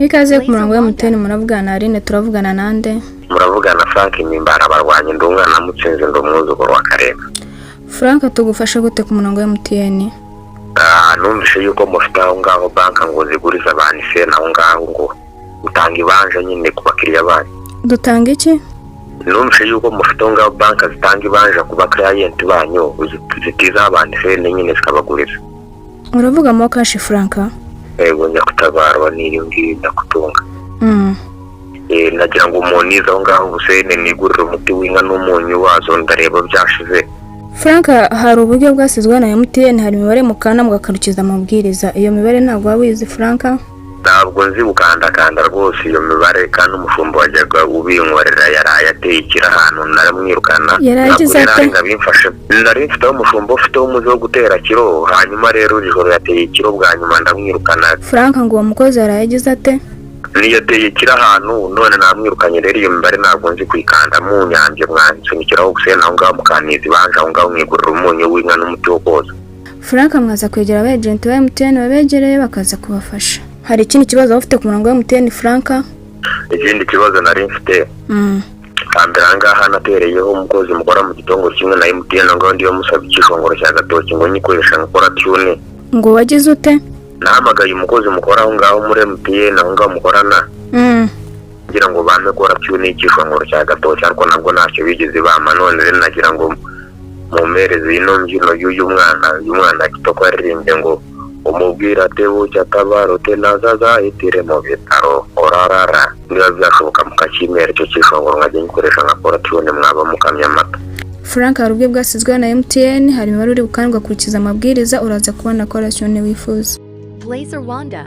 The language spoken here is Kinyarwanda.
Ikaze ku murongo wa MTN muravugana Aline turavugana nande? Muravugana Frank Mimbara barwanye ndungana mutsinze ndumwuzuguru wa Karema. Frank tugufasha gute ku murongo wa MTN? Numvise yuko mufite aho ngaho banka ngo ziguriza abantu se naho ngaho ngo utanga ibanje nyine ku bakiriya bari. Dutanga iki? Numvise yuko mufite aho ngaho banka zitanga ibanje ku bakiriya banyu zitiza abantu se nyine zikabaguriza. Uravuga mo cash Frank? Ego nyakutabarwa n'iringi ndakutunga. Nagira ngo umuntu iza aho ngaho Hussein nigurira umuti w'inka n'umunyu wazo ndareba byashize. Frank, hari uburyo bwasizwe na MTN, hari imibare mukana mugakarukiza amabwiriza. Iyo mibare ntabwo wabizi Frank? Ntabwo nzi bukandakanda rwose iyo mibare kandi umushumba wajyaga ubinkorera yarayateye ikirahantu naramwirukana. Yaragize ate? Nari mfite umushumba ufite umuzi wo gutera kiro, hanyuma rero ijoro yateye ikiro bwa nyuma ndamwirukana. Frank, ngo uwo mukozi yaragize ate? Niyateye ikirahantu none namwirukanye rero iyo mibare ntabwo nzi kwikanda mu nyambye mwansunikiraho Hussein aho ngaho mukanizi banje aho ngaho mwigurira umunyu w'inka n'umuti wo koza. Frank, mwaza kwegera aba agent ba MTN babegereye bakaza kubafasha. Hari ikindi kibazo ufite ku murongo wa MTN Frank? Ikindi kibazo nari mfite. Kambere ngaha natereyeho umukozi mukora mu gitongo kimwe na MTN ngo ndiyo musabye ikishongoro cya gatoki ngo nyikoresha nkora tune. Ngo wagize ute? Nahamagaye umukozi mukora aho ngaho muri MTN aho ngaho mukorana. Ngira ngo bame gora tune ikishongoro cya gatoki ariko nabwo ntacyo bigeze bama none rero nagira ngo mumereze ino mbyino y'uyu mwana kitoko yaririmbye ngo umubwira tebu cyatabaro tenazaza itire mu bitaro orarara niba byashoboka mukakimera cyo kishongoro nkajye nyikoresha nkakora tune mwaba mukamya amata. Frank, hari ubwo bwasizwe na MTN, hari imibare uri bukandwa kurikiza amabwiriza uraza kubona ko arashyone wifuza. blayzerwanda